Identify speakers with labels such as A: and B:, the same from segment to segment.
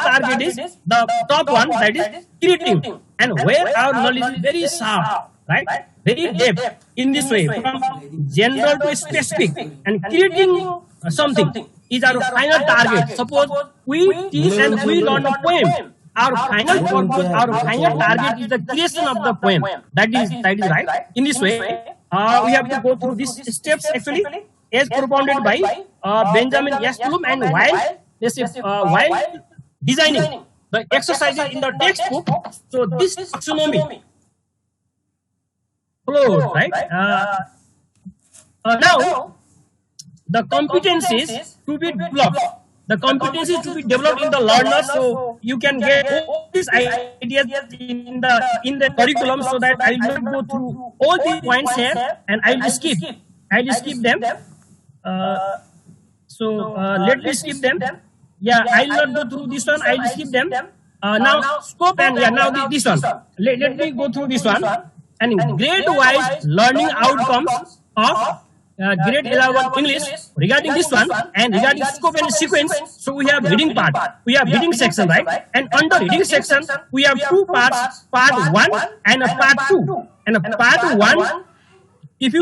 A: target is the top one, that is creating, and where our knowledge is very sharp, right? Very depth in this way, from general to specific, and creating something is our final target. Suppose we teach and we learn a poem. Our final purpose, our final target is the creation of the poem. That is right. In this way, we have to go through these steps actually, as propounded by Benjamin S. Bloom, and while designing the exercises in the textbook. So this taxonomy flows, right? Now the competencies to be developed. The competencies to be developed in the learner, so you can get all these ideas in the curriculum, so that I will not go through all these points here, and I will skip them. Let me skip them. Yeah, I will not go through this one. I will skip them. Now scope, and now this one. Let me go through this one. And grade-wise learning outcomes of grade 11 English regarding this one, and regarding scope and sequence. So we have reading part, we have reading section, right? And under reading section we have two parts, part 1 and a part 2. And a part 1, if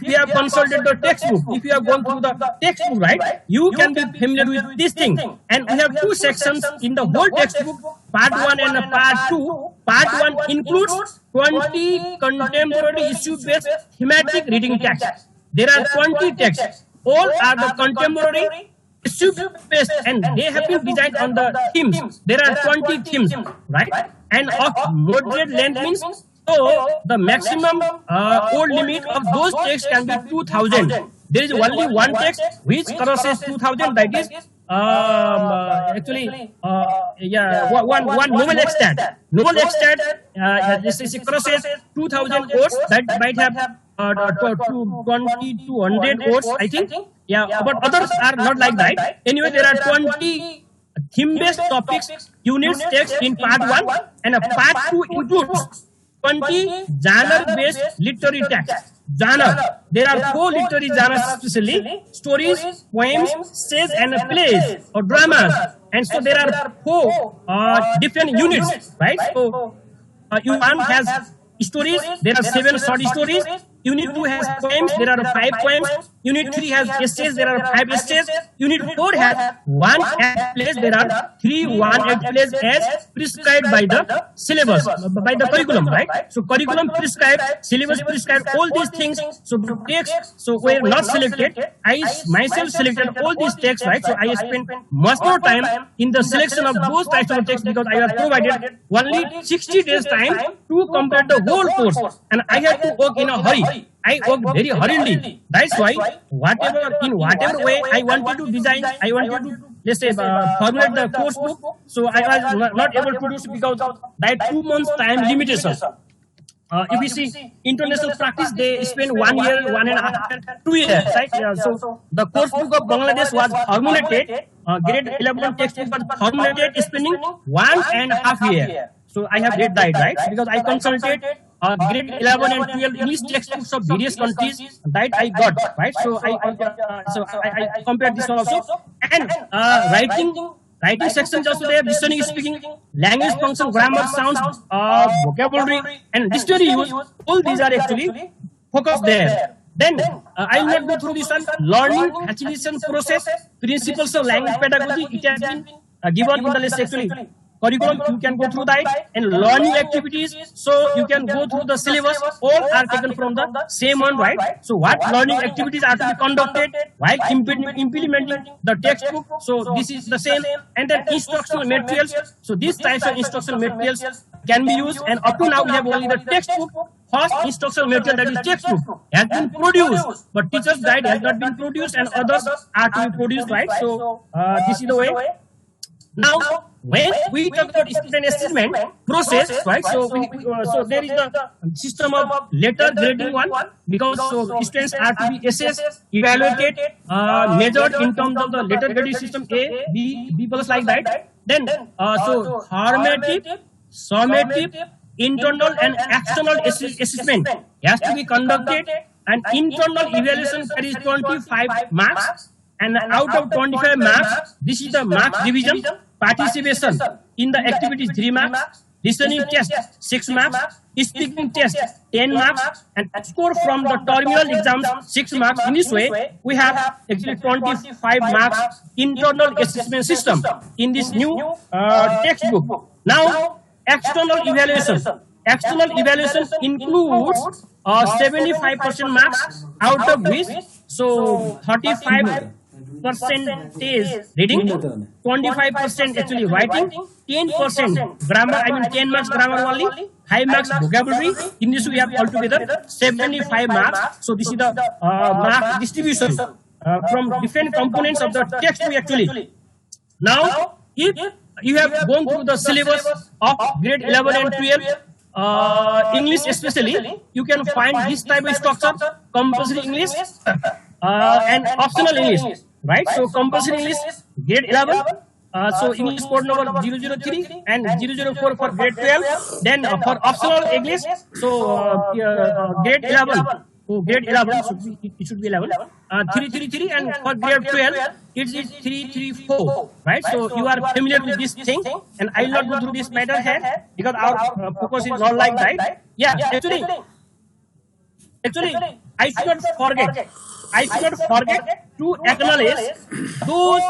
A: you have consulted the textbook, if you have gone through the textbook, right, you can be familiar with this thing. And we have two sections in the whole textbook, part 1 and part 2. Part 1 includes 20 contemporary issue-based thematic reading texts. There are 20 texts. All are the contemporary issue-based, and they have been designed on the themes. There are 20 themes, right? And of moderate length means, so the maximum old limit of those texts can be 2000. There is only one text which crosses 2000, that is one novel extant. Novel extant this crosses 2000 words, that might have 2200 words, I think. Yeah, but others are not like that. Anyway, there are 20 theme-based topics, units text in part 1, and a part 2 includes 20 genre-based literary texts. Genre. There are 4 literary genres especially: stories, poems, essays, and plays or dramas. And so there are 4 different units, right? So Unit 1 has stories, there are 7 short stories. Unit 2 has poems, there are 5 poems. Unit 3 has essays, there are 5 essays. Unit 4 has 1 act plays, there are 3 1-act plays as prescribed by the syllabus, by the curriculum, right? So curriculum prescribed, syllabus prescribed, all these things. So the texts, so were not selected. I myself selected all these texts, right? So I spent much more time in the selection of those types of texts, because I was provided only 60 days time to complete the whole course, and I had to work in a hurry. I worked very hurriedly. That's why in whatever way I wanted to design, I wanted to, let's say, formulate the course book. So I was not able to do so because of that 2 months time limitation. If we see international practice, they spend 1 year, 1.5, 2 years, right? So the course book of Bangladesh was formulated, grade 11 textbook was formulated spending 1.5 years. So I have read that, right? Because I consulted grade 11 and 12 English textbooks of various countries that I got, right? So I compared this one also. And writing sections also there, listening, speaking, language function, grammar, sounds, vocabulary, and dictionary use. All these are actually focused there. Then I will not go through this one. Learning facilitation process, principles of language pedagogy, it has been given in the list actually. Curriculum, you can go through that, and learning activities, so you can go through the syllabus. All are taken from the same one, right? So what learning activities are to be conducted while implementing the textbook, so this is the same. And then instructional materials, so these types of instructional materials can be used, and up to now we have only the textbook. First instructional material, that is textbook, has been produced, but teacher's guide has not been produced, and others are to be produced, right? So this is the way. Now, when we talk about student assessment process, right? So there is the system of letter grading one, because so students are to be assessed, evaluated, measured in terms of the letter grading system A, B plus, like that. Then so formative, summative, internal and external assessment has to be conducted, and internal evaluation carries 25 marks. And out of 25 marks, this is the marks division. participation in the activity 3 marks, listening test 6 marks, speaking test 10 marks, and score from the terminal exams 6 marks. In this way, we have actually 25 marks internal assessment system in this new textbook. Now, external evaluation. External evaluation includes 75% marks, out of which 35% reading, 25% actually writing, 10% grammar, 10 marks grammar only, 5 marks vocabulary. In this we have altogether 75 marks. So this is the mark distribution from different components of the text we actually. Now, if you have gone through the syllabus of grade 11 and 12, English especially, you can find this type of structure: compulsory English and optional English, right? So compulsory English, grade 11, so English code number 003 and 004 for grade 12. Then for optional English, so grade 11. So grade 11 should be 11, 333, and for grade 12 it is 334, right? So you are familiar with this thing, and I will not go through this matter here because our focus is not like that. Yeah, actually, I should not forget to acknowledge those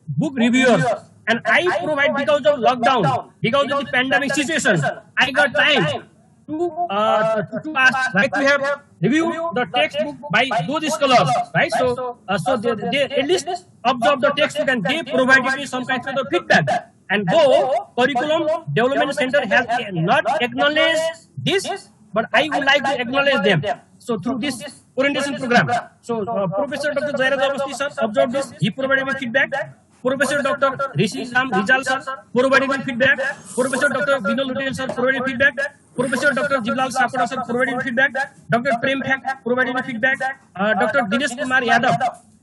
A: book reviewers. And I provide, because of lockdown, because of the pandemic situation, I got time to ask, like, we have reviewed the textbook by those scholars, right? So they at least observe the textbook and they provided me some kind of feedback. And though Curriculum Development Center has not acknowledged this, but I would like to acknowledge them. So through this orientation program, so Professor Dr. Jairaj Awasthi sir observed this. He provided me feedback. Professor Dr. Rishi Ram Rijal sir provided me feedback. Professor Dr. Vinod Lutel sir provided feedback. Professor Dr. Jiblal Sapada sir provided feedback. Dr. Prem Phek provided me feedback. Dr. Dinesh Kumar Yadav,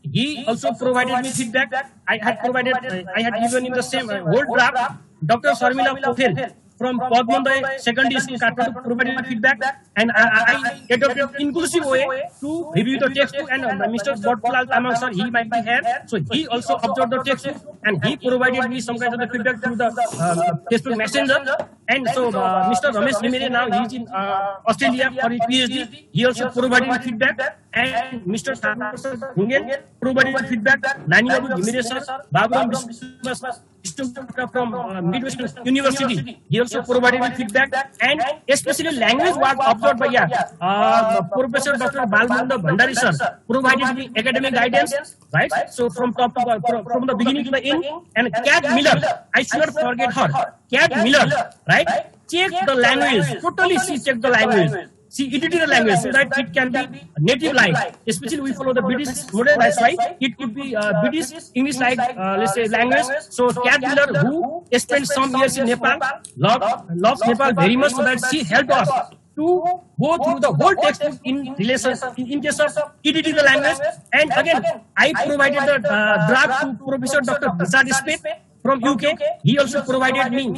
A: he also provided me feedback. I had given him the same whole draft. Dr. Sharmila Pokhel from Padmanday Secondary School, Kathmandu, provided feedback, and I adopted inclusive way to review the textbook. And Mr. Bodpulal Tamang sir, he might be here, so he also observed the textbook and he provided me some kind of the feedback through the Facebook Messenger. And so Mr. Ramesh Nimere, now he is in Australia for his PhD, he also provided me feedback. And Mr. Thakur Gungel provided feedback. Nani Babu Nimere sir, Baburam from Midwestern University, he also provided me feedback. And especially language was observed by Professor Dr. Balmunda Bhandari sir provided me academic guidance, right? So from the beginning to the end. And Kat Miller, I should not forget her. Kat Miller, right? Check the language, totally she checked the language. She edited the language so that it can be native like. Especially we follow the British model, that's why it could be British English like, let's say, language. So Kat Miller, who spent some years in Nepal, loves Nepal very much, so that she helped us to go through the whole textbook in case of editing the language. And again, I provided the draft to Professor Dr. Richard Smith from UK. He also provided me,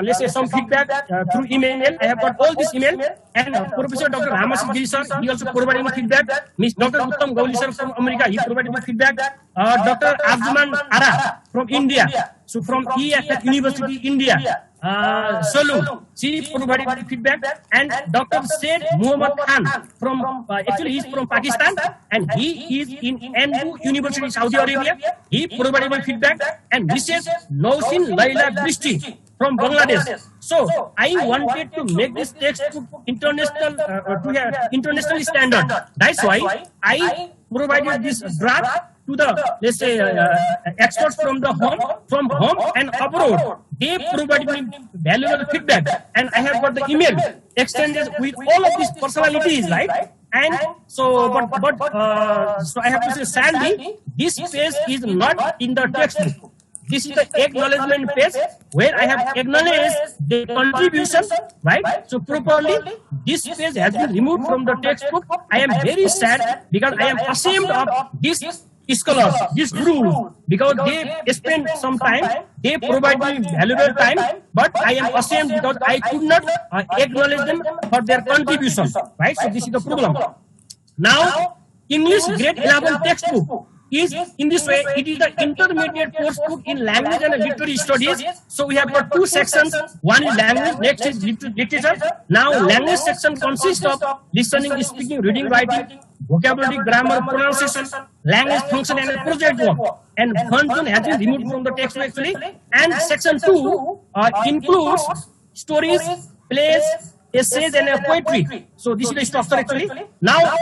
A: let's say, some feedback through email. I have got all this email. And Professor Dr. Ramaswamy Giri sir, he also provided me feedback. Miss Dr. Uttam Gauli sir from America, he provided me feedback. Dr. Arjuman Ara from India, so from EFF University, India. Salud, she provided me feedback. And Dr. Said Muhammad Khan from, actually he is from Pakistan and he is in Anbu University, Saudi Arabia. He provided me feedback. And Mrs. Nausin Laila Bristi from Bangladesh. So I wanted to make this textbook international, to have international standard. That's why I provided this draft to the, let's say, experts from home and abroad. They provided me valuable feedback, and I have got the email exchanges with all of these personalities, right? And so, so I have to say, sadly, this page is not in the textbook. This is the acknowledgement page where I have acknowledged the contribution, right? So properly, this page has been removed from the textbook. I am very sad because I am ashamed of this scholars, this guru, because they spend some time, they provide me valuable time, but I am ashamed because I could not acknowledge them for their contribution, right? So this is the problem. Now, English grade 11 textbook. is in this way. It is the intermediate course book in language and literary studies. So we have got two sections. One is language, next is literature. Now language section consists of listening, speaking, reading, writing, vocabulary, grammar, pronunciation, language function, and project work. And one has been removed from the text actually. And section 2 includes stories, plays, essays, and poetry. So this is the structure actually. Now,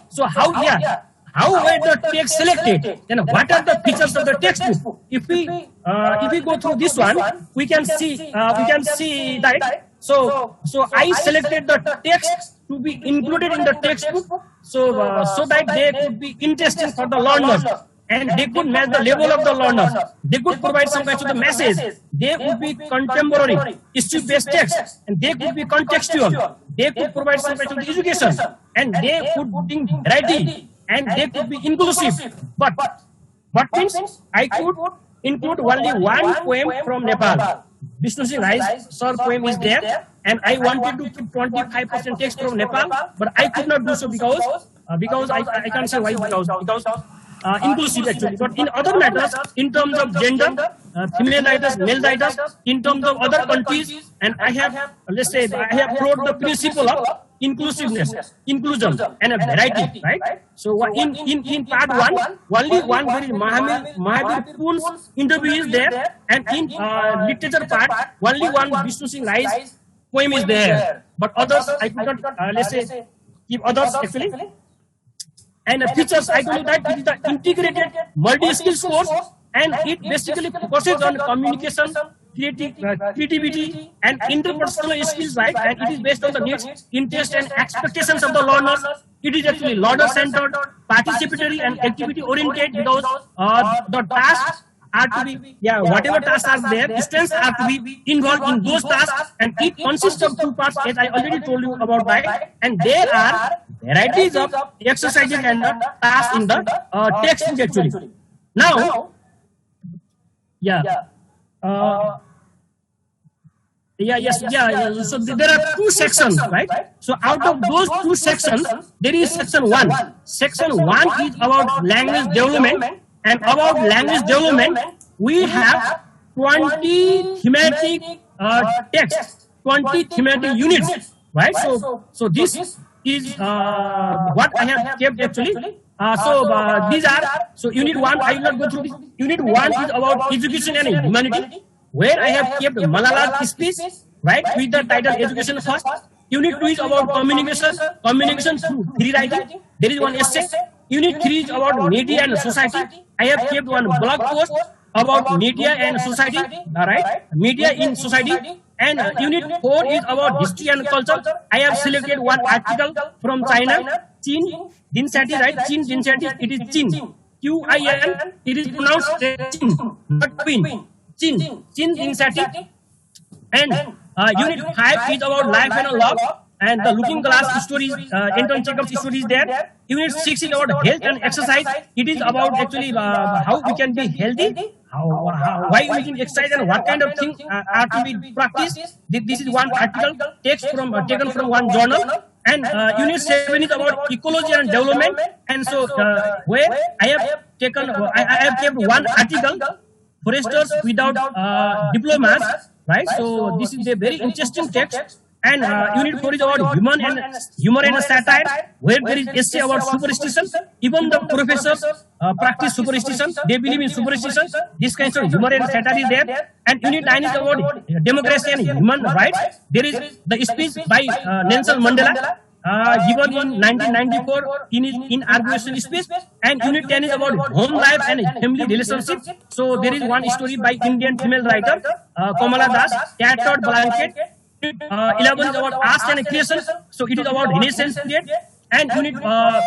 A: so how were the text selected? Then what are the features of the textbook? If we go through this one, we can see that. So I selected the text to be included in the textbook, so that they could be interesting for the learners, and they could match the level of the learners. They could provide some kind of the message. They would be contemporary, issue-based text, and they could be contextual. They could provide some kind of education, and they could bring variety, and they could be inclusive. But what means I could include only one poem from Nepal. Vishnu Singh Rai's sir poem is there, and I wanted to keep 25% text from Nepal, but I could not do so because I can't say why, because inclusive actually. But in other matters, in terms of gender, female writers, male writers, in terms of other countries, and I have brought the principle of inclusiveness, inclusion, and a variety, right? So in part 1, only one very Mahavir Poon's interview is there, and in literature part, only one Vishnu Singh Rai's poem is there. But others, I could not, keep others actually. And features, I told you that it is the integrated multi-skills course, and it basically focuses on communication, creativity, and interpersonal skills, right? And it is based on the needs, interest, and expectations of the learners. It is actually learner-centered, participatory, and activity-oriented, because the tasks are to be, whatever tasks are there, students are to be involved in those tasks, and it consists of 2 parts, as I already told you about that, and there are varieties of exercises and tasks in the textbook actually. Now, so there are 2 sections, right? So out of those 2 sections, there is section 1. Section 1 is about language development, and about language development, we have 20 thematic texts, 20 thematic units, right? So this is what I have kept actually. These are, so unit 1, I will not go through this. Unit 1 is about education and humanity, where I have kept Malala's speech, right, with the title Education First. Unit 2 is about communication through free writing. There is one essay. Unit 3 is about media and society. I have kept one blog post about media and society, right? Media in society. And unit 4 is about history and culture. I have selected one article from China, Qin Dinsati, right? Qin Dinsati, it is Qin. Q-I-N, it is pronounced Qin, not Queen. Qin Dinsati. And unit 5 is about life and love. And the Looking Glass stories, Anton Chekhov's story is there. Unit 6 is about health and exercise. It is about actually how we can be healthy, why we can exercise, and what kind of things are to be practiced. This is one article taken from one journal. And unit 7 is about ecology and development. And so where I have kept one article, Foresters Without Diplomas, right? So this is a very interesting text. And unit 4 is about humor and satire, where there is essay about superstition. Even the professors practice superstition. They believe in superstition. This kind of humor and satire is there. And unit 9 is about democracy and human rights. There is the speech by Nelson Mandela, given in 1994 in his inauguration speech. And unit 10 is about home life and family relationships. So there is one story by Indian female writer Kamala Das, Tattered Blanket. 11 is about art and creation, so it is about Renaissance period. And unit 12.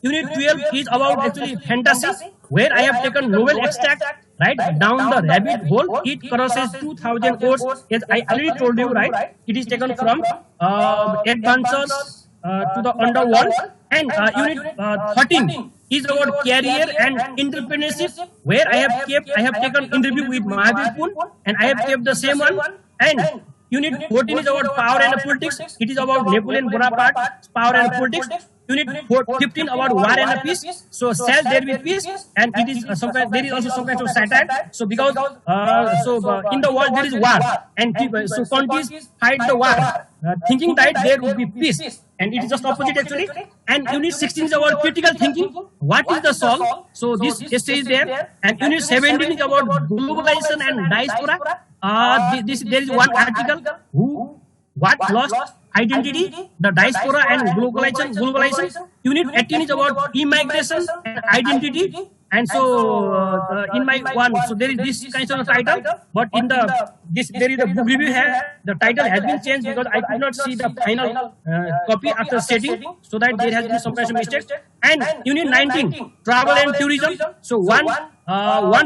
A: Unit 12 is about actually fantasy, where I have taken novel extract, right, down the rabbit hole. It crosses 2,000 words, as I already told you, right. It is taken from adventures to the underworld. And unit 13 is about career and entrepreneurship, where I have taken interview with Mahavir Poon, and I have kept the same one. And unit 14 is about power and politics. It is about Napoleon Bonaparte's power and politics. Unit 15 about war and a peace. So shall there be peace? And it is there is also some kind of satire. So because in the world there is war, and so countries fight the war, thinking that there would be peace, and it is just opposite actually. And unit 16 is about critical thinking. What is the solve? So this essay is there. And unit 17 is about globalization and diaspora. There is one article what lost identity, the diaspora and globalization. Unit 18 is about immigration and identity. And so in my one, so there is this kind of title, but in there is the book review here. The title has been changed because I could not see the final copy after setting, so that there has been some kind of mistake. And unit 19, travel and tourism. So one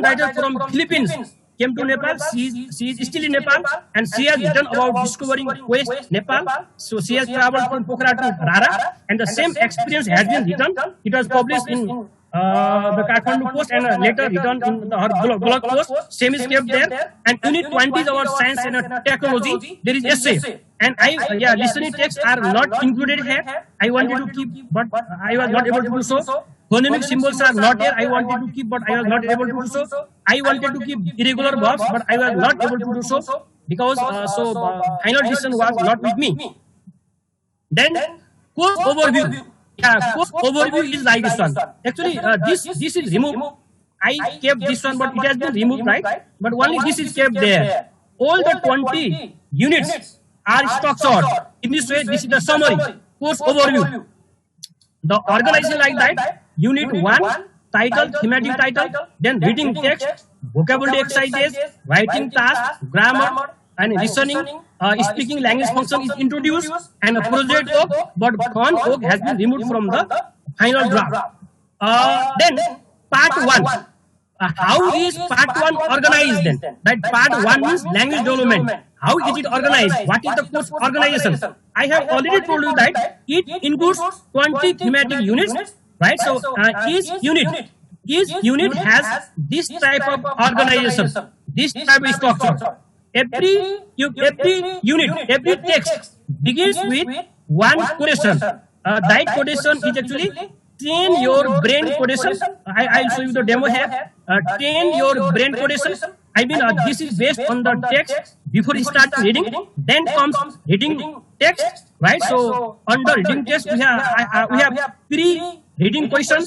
A: writer from Philippines came to Nepal. She is still in Nepal, and she has written about discovering West Nepal. So she has traveled from Pokhara to Rara, and the same experience has been written. It was published in the Kathmandu Post, and later written in her blog post. Same is kept there. And unit 20 is about science and technology. There is essay. And listening texts are not included here. I wanted to keep, but I was not able to do so. Phonemic symbols are not there. I wanted to keep, but I was not able to do so. I wanted to keep irregular verbs, but I was not able to do so because final decision was not with me. Then course overview. Yeah, course overview is like this one. Actually, this is removed. I kept this one, but it has been removed, right? But only this is kept there. All the 20 units are structured in this way. This is the summary. Course overview. The organization like that. Unit 1, title, thematic title, then reading text, vocabulary exercises, writing task, grammar, and listening, speaking language function is introduced, and a project work, but font work has been removed from the final draft. Then part 1. How is part 1 organized then? That part 1 means language development. How is it organized? What is the course organization? I have already told you that it includes 20 thematic units, right? So each unit has this type of organization, this type of structure. Every unit, every text begins with one quotation. That quotation is actually train your brain quotation. I'll show you the demo here. Train your brain quotation. I mean, this is based on the text before you start reading. Then comes reading text, right? So under reading text, we have 3 reading questions.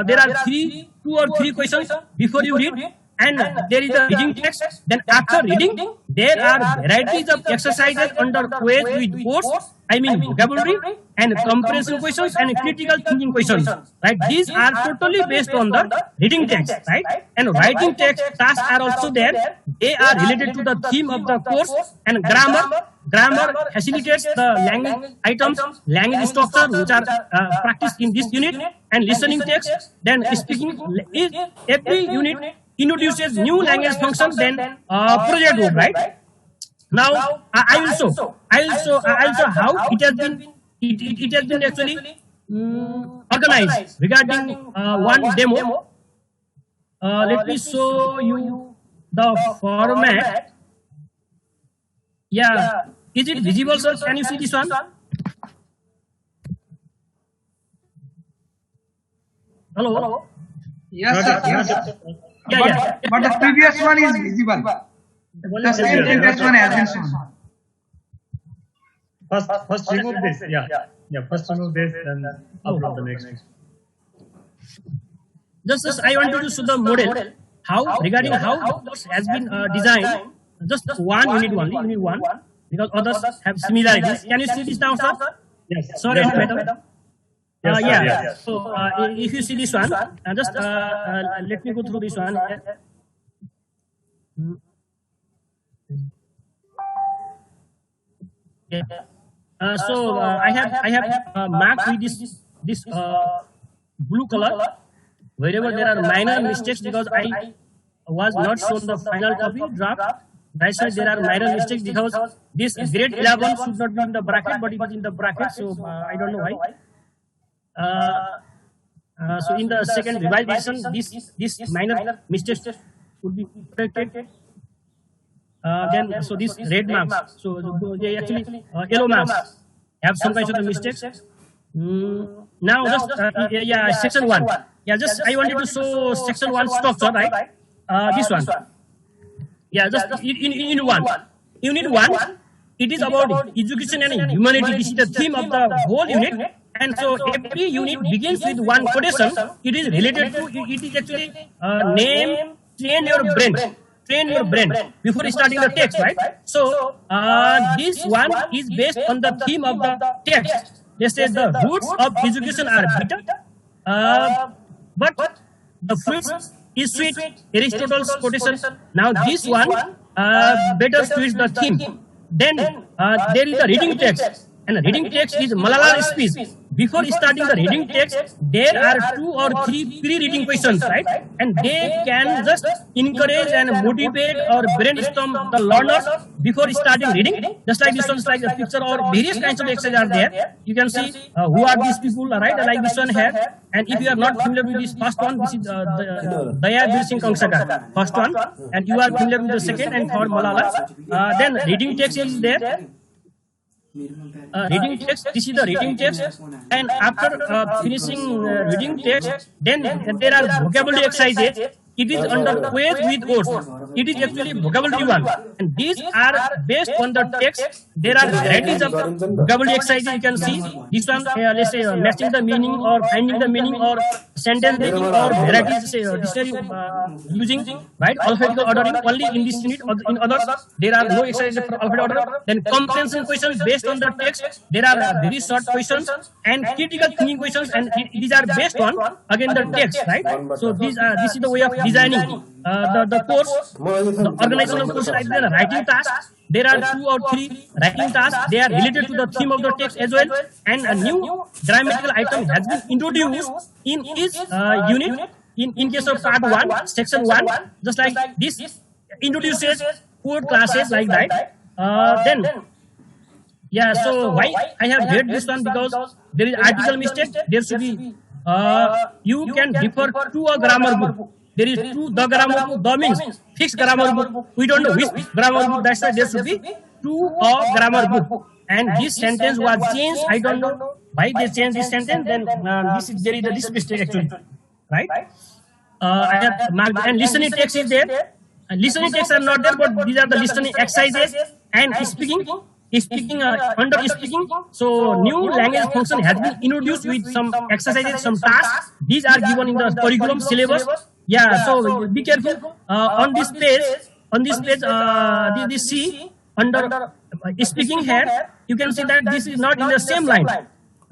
A: There are 2 or 3 questions before you read, and there is a reading text. Then after reading, there are varieties of exercises under quiz with course. I mean vocabulary and comprehension questions and critical thinking questions, right? These are totally based on the reading text, right? And writing text tasks are also there. They are related to the theme of the course. And grammar facilitates the language items, language structure which are practiced in this unit. And listening text, then speaking. Every unit introduces new language functions, then project work, right? Now I will show how it has been actually organized regarding one demo. Let me show you the format. Yeah, is it visible, sir? Can you see this one? Hello.
B: Yes, sir. Yes.
A: Yeah.
B: But the previous one is visible. The same previous one has been shown.
C: First remove this. Yeah. First remove this, then upload the next.
A: Just I wanted to show the model. Regarding how the course has been designed. Just one unit only, unit 1, because others have similarities. Can you see this now, sir?
C: Yes.
A: Sorry, madam.
C: Yes.
A: So if you see this one, just let me go through this one. Yeah. So I have marked with this blue color wherever there are minor mistakes, because I was not shown the final copy draft. That's why there are minor mistakes, because this grade 11 should not be in the bracket, but it is in the bracket. So I don't know why. So in the second revised version, this minor mistakes would be corrected. Then so this red marks, so they actually yellow marks have some kinds of the mistakes. Now just yeah, section 1. Yeah, just I wanted to show section 1 structure, right? This one. Yeah, just in one. Unit 1, it is about education and humanity. This is the theme of the whole unit. And so every unit begins with one quotation. It is related to, it is actually name, train your brain. Train your brain before starting the text, right? So this one is based on the theme of the text. They say the roots of education are bitter, but the fruits is sweet. Aristotle's quotation. Now this one better suits the theme. Then there is the reading text, and the reading text is Malala's speech. Before starting the reading text, there are 2 or 3 pre-reading questions, right? And they can just encourage and motivate or brainstorm the learners before starting reading. Just like this one, like the picture or various kinds of exercises are there. You can see who are these people, right? Like this one here. And if you are not familiar with this first one, this is Daya Bir Singh Kangsaka, first one. And you are familiar with the second and third, Malala. Then reading text is there. Reading text, this is the reading text, and after finishing reading text, then there are vocabulary exercises. It is under quiz with words. It is actually vocabulary one, and these are based on the text. There are varieties of vocabulary exercises. You can see this one. Let's say matching the meaning or finding the meaning or sentence making or varieties. Say dictionary using right alphabetical ordering. Only in this unit. In others, there are no exercises for alphabetical order. Then comprehension questions based on the text. There are very short questions and critical thinking questions, and these are based on again the text, right? So this is the way of designing the course, the organization of course, like the writing tasks. There are 2 or 3 writing tasks. They are related to the theme of the text as well. And a new grammatical item has been introduced in each unit. In case of part 1, section 1, just like this introduces 4 classes like that. Then, yeah, so why I have read this one? Because there is article mistake. There should be, you can refer to a grammar book. There is the grammar book. The means fixed grammar book. We don't know which grammar book. That's why there should be to a grammar book. And this sentence was changed. I don't know why they changed this sentence. Then there is this mistake actually, right? I have marked, and listening text is there. Listening texts are not there, but these are the listening exercises and speaking. Under speaking, so new language function has been introduced with some exercises, some tasks. These are given in the curriculum syllabus. Yeah, so be careful on this page. This C under speaking here, you can see that this is not in the same line,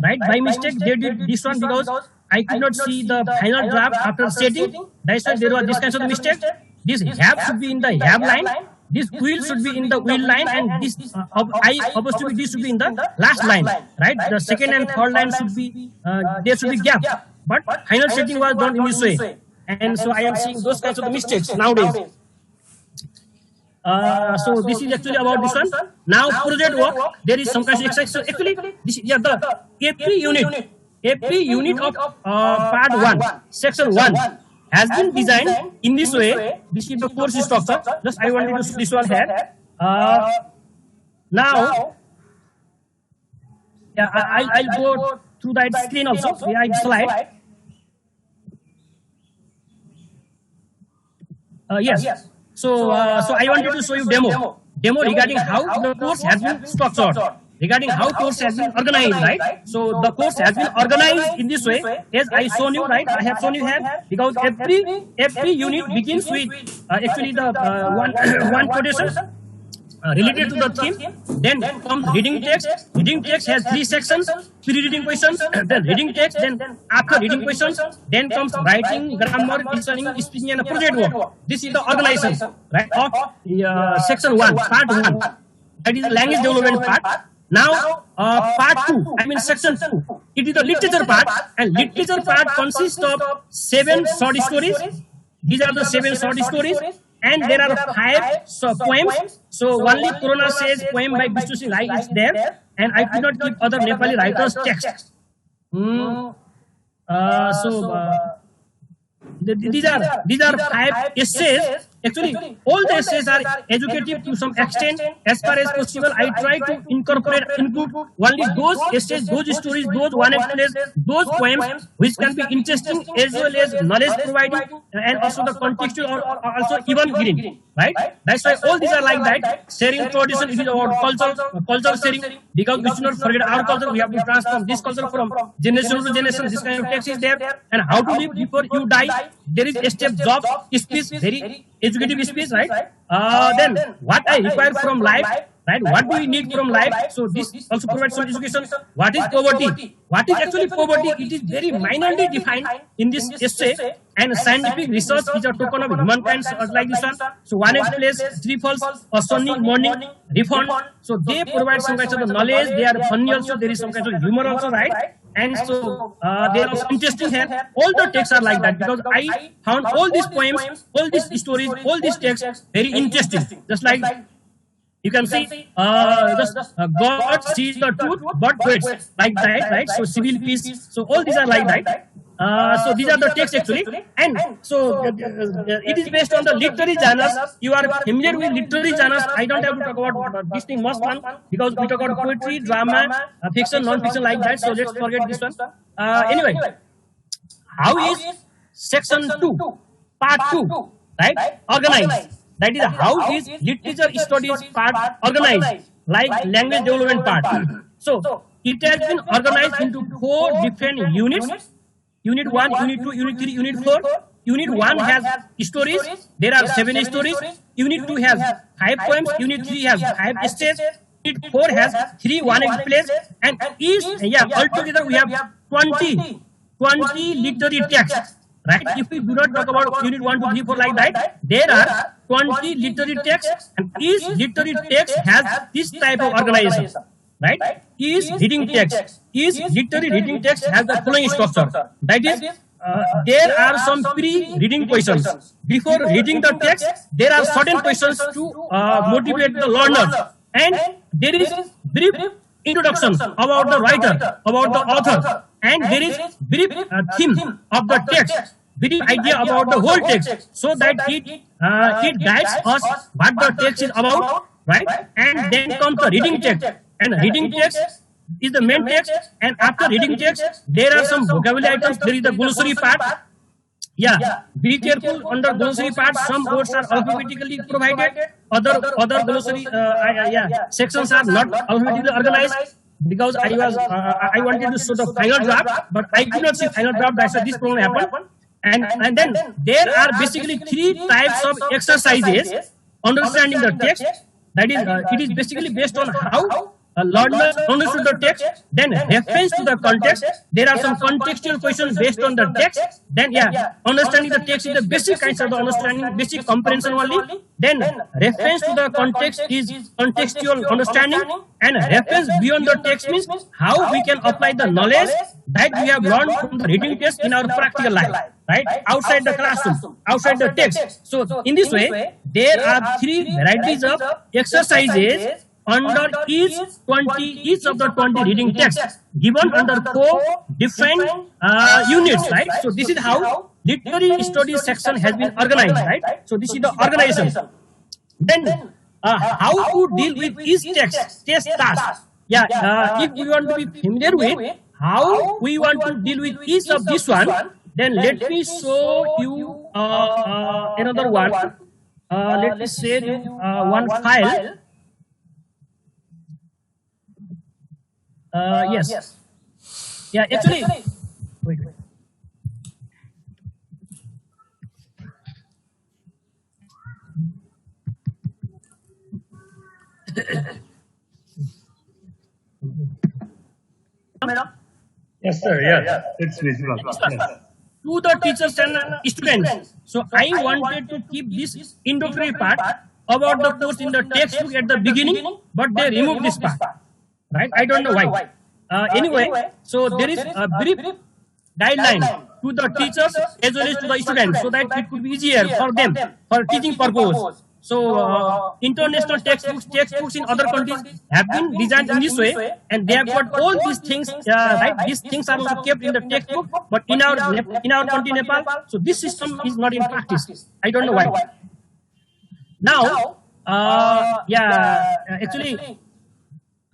A: right? By mistake, they did this one because I could not see the final draft after setting. That's why there was this kind of mistake. This have should be in the have line. This will should be in the will line, and this supposed to be this should be in the last line, right? The second and third line should be there should be gap, but final setting was done in this way, and so I am seeing those kinds of mistakes nowadays. So this is actually about this one. Now project work, there is some kind of exercise. So actually, this yeah the every unit of part 1, section 1. Has been designed in this way. This is the course structure. Just I wanted to see this one here. Now, yeah, I'll go through that screen also. Yeah, slide. Yes. So I wanted to show you demo regarding how the course has been structured. Regarding how course has been organized, right? So the course has been organized in this way, as I shown you, right? I have shown you here, because every unit begins with actually the one quotation related to the theme. Then comes reading text. Reading text has 3 sections: pre-reading questions, then reading text, then after reading questions, then comes writing, grammar, listening, speaking, and project work. This is the organization, right, of section 1, part 1. That is the language development part. Now, part 2, I mean section 2, it is the literature part, and literature part consists of 7 short stories. These are the 7 short stories, and there are 5 poems. So only Corona says poem by Vishnu Singh Rai is there, and I could not keep other Nepali writers' text. These are 5 essays Actually, all the essays are educative to some extent. As far as possible, I try to include only those essays, those stories, those one-act plays, those poems which can be interesting as well as knowledge providing, and also the contextual or also even green. Right? That's why all these are like that. Sharing tradition is about culture sharing, because we should not forget our culture. We have to transform this culture from generation to generation. This kind of text is there. And how to live before you die. There is a step, job, speech, very educative speech, right? Then what I require from life, right? What do we need from life? So this also provides some education. What is poverty? What is actually poverty? It is very minorly defined in this essay, and scientific research is a token of humankind, like this one. So one is place, three falls, a sunny morning, refund. So they provide some kind of knowledge. They are funny also. There is some kind of humor also, right? And so they are also interesting here. All the texts are like that, because I found all these poems, all these stories, all these texts very interesting. Just like you can see, God sees the truth but waits, like that, right? So civil peace. So all these are like that. So these are the texts actually, and so it is based on the literary genres. You are familiar with literary genres. I don't have to talk about this thing much one, because we talk about poetry, drama, fiction, non-fiction, like that. So let's forget this one. Anyway, how is section 2, part 2, right, organized? That is how is literature studies part organized, like language development part. So it has been organized into 4 different units. Unit 1, Unit 2, Unit 3, Unit 4. Unit 1 has stories. There are 7 stories. Unit 2 has 5 poems. Unit 3 has 5 essays. Unit 4 has 3 one-act plays. And altogether we have 20 literary texts. Right? If we do not talk about Unit 1, 2, 3, 4 like that, there are 20 literary texts, and each literary text has this type of organization. Right? Each reading text, each literary reading text has the following structure. That is, there are some pre-reading questions. Before reading the text, there are certain questions to motivate the learner, and there is brief introduction about the writer, about the author, and there is brief theme of the text, brief idea about the whole text, so that it guides us what the text is about, right? And then comes the reading text. And reading text is the main text, and after reading text, there are some vocabulary items. There is the glossary part. Be careful under glossary part. Some words are alphabetically provided. Other glossary sections are not alphabetically organized, because I wanted to show the final draft, but I could not see final draft. That's why this problem happened. And then there are basically 3 types of exercises understanding the text. That is, it is basically based on how learners understood the text, then reference to the context. There are some contextual questions based on the text. Then understanding the text is the basic kinds of the understanding, basic comprehension only. Then reference to the context is contextual understanding, and reference beyond the text means how we can apply the knowledge that we have learned from the reading text in our practical life, right? Outside the classroom, outside the text. So in this way, there are 3 varieties of exercises under each of the 20 reading texts, given under 4 different units, right? So this is how literary studies section has been organized, right? So this is the organization. Then how to deal with each test task. If we want to be familiar with how we want to deal with each of this one, then let me show you another one. Let me share you one file. Yes. Actually, wait.
C: Yes, sir. Yes, it's visible. Yes.
A: To the teachers and students. So I wanted to keep this introductory part about the course in the textbook at the beginning, but they removed this part. Right? I don't know why. Anyway, so there is a brief guideline to the teachers as well as to the students, so that it could be easier for them for teaching purpose. So international textbooks in other countries have been designed in this way, and they have got all these things. Right? These things are also kept in the textbook, but in our country, Nepal, so this system is not in practice. I don't know why. Now, actually,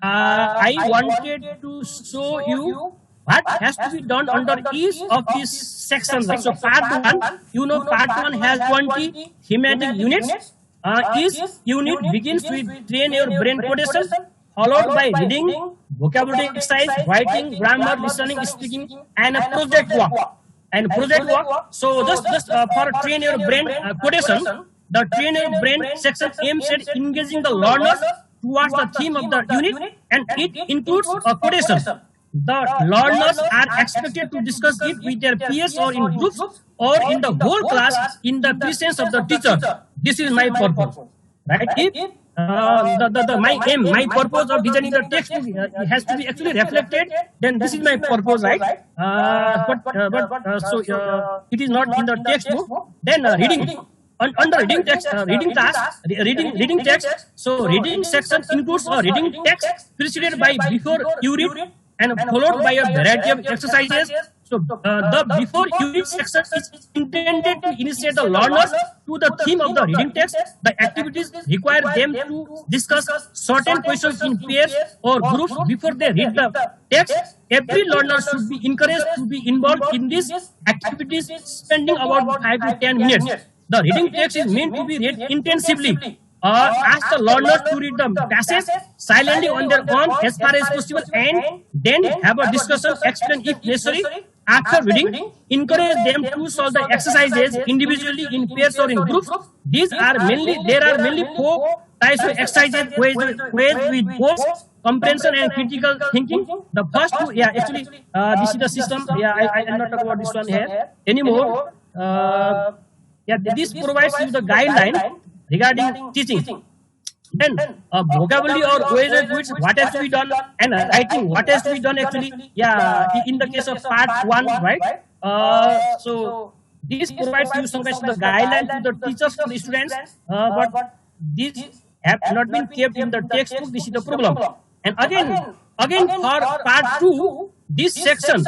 A: I wanted to show you what has to be done under each of these sections. Right? So part 1, you know, part 1 has 20 thematic units. Each unit begins with train your brain codation, followed by reading, vocabulary exercise, writing, grammar, listening, speaking, and a project work. So just for train your brain codation, the train your brain section aims at engaging the learners towards the theme of the unit, and it includes a codation. The learners are expected to discuss it with their peers or in groups or in the whole class in the presence of the teacher. This is my purpose, right? If my aim, my purpose of designing the text has to be actually reflected, then this is my purpose, right? So it is not in the textbook. Then reading. Under reading text, reading text. So reading section includes a reading text preceded by before you read and followed by a variety of exercises. So the before you read section is intended to initiate the learners to the theme of the reading text. The activities require them to discuss certain questions in pairs or groups before they read the text. Every learner should be encouraged to be involved in these activities, spending about 5 to 10 minutes. The reading text is meant to be read intensively. Ask the learners to read the passage silently on their own as far as possible, and then have a discussion, explain if necessary. After reading, encourage them to solve the exercises individually, in pairs, or in groups. There are mainly 4 types of exercises with both comprehension and critical thinking. The first 2, this is the system. I am not talking about this one here anymore. This provides you the guideline regarding teaching. Then vocabulary or ways of which what has to be done, and writing what has to be done actually. In the case of part 1, right? So this provides you some kind of the guideline to the teachers for the students, but these have not been kept in the textbook. This is the problem. And again for part 2, this section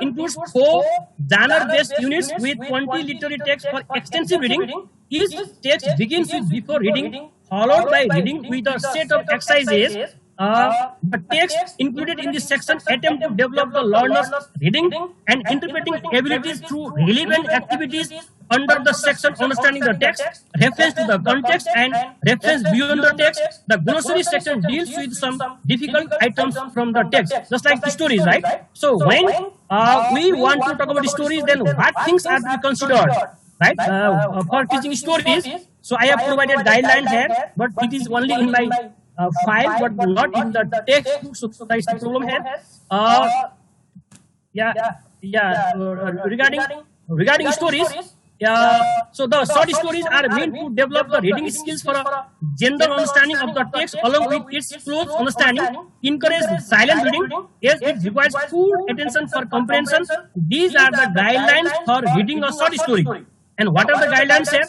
A: includes 4 genre-based units with 20 literary texts for extensive reading. Each text begins with before reading, followed by reading with a set of exercises. The text included in this section attempt to develop the learner's reading and interpreting abilities through relevant activities under the section understanding the text, reference to the context, and reference beyond the text. The glossary section deals with some difficult items from the text, just like stories, right? So when we want to talk about stories, then what things are to be considered, right? For teaching stories, so I have provided guidelines here, but it is only in my file, but not in the textbook. So that is the problem here. Regarding stories. So the short stories are meant to develop the reading skills for a general understanding of the text along with its close understanding. Encourage silent reading as it requires full attention for comprehension. These are the guidelines for reading a short story. And what are the guidelines here?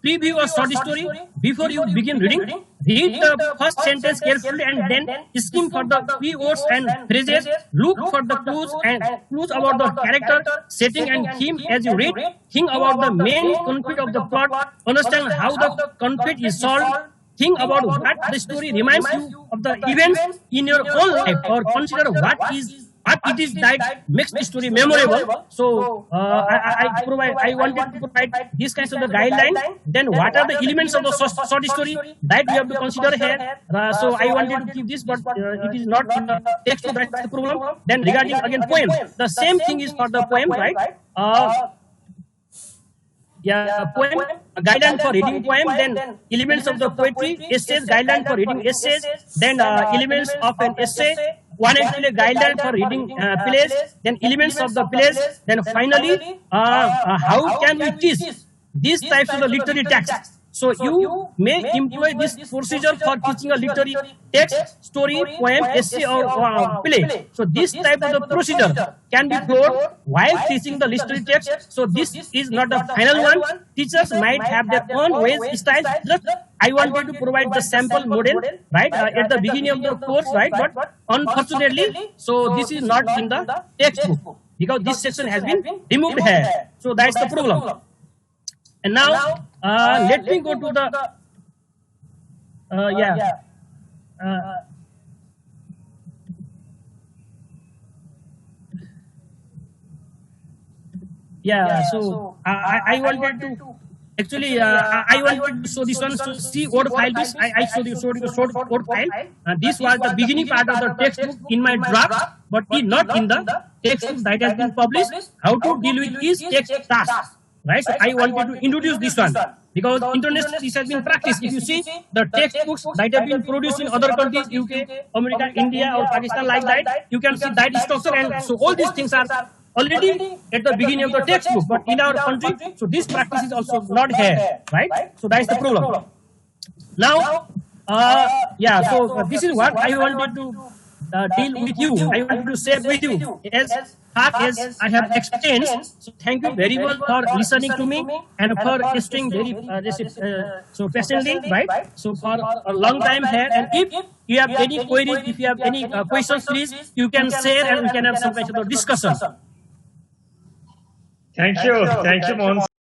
A: Preview a short story before you begin reading. Read the first sentence carefully and then skim for the key words and phrases. Look for the clues about the character, setting, and theme as you read. Think about the main conflict of the plot. Understand how the conflict is solved. Think about what the story reminds you of the events in your own life, or consider what it is that makes the story memorable. So I wanted to provide these kinds of the guidelines. Then what are the elements of the short story that we have to consider here? So I wanted to keep this, but it is not in the text, so that's the problem. Then regarding again poem, the same thing is for the poem, right? Poem, a guideline for reading poem, then elements of the poetry, essays, guideline for reading essays, then elements of an essay, one actually guideline for reading plays, then elements of the plays, then finally, how can we teach these types of the literary text? So you may employ this procedure for teaching a literary text, story, poem, essay, or play. So this type of the procedure can be followed while teaching the literary text. So this is not the final one. Teachers might have their own ways, styles. Just I wanted to provide the sample model, right, at the beginning of the course, right? But unfortunately, so this is not in the textbook because this section has been removed here. So that's the problem. And now Let me go to the yeah. Yeah, so I wanted to actually I wanted to show this one. So see Word file this. I showed you the short Word file. This was the beginning part of the textbook in my draft, but not in the textbook that has been published. How to deal with these text tasks, right? So I wanted to introduce this one because internationally this has been practiced. If you see the textbooks that have been produced in other countries, UK, America, India, or Pakistan, like that, you can see that structure, and so all these things are already at the beginning of the textbook, but in our country, so this practice is also not here, right? So that is the problem. Now, yeah, so this is what I wanted to deal with you. I wanted to share with you as far as I have explained. So thank you very much for listening to me and for staying very so patiently, right? So for a long time here, and if you have any queries, if you have any questions, please you can share and we can have some kind of discussion.
C: Thank you, Mohan.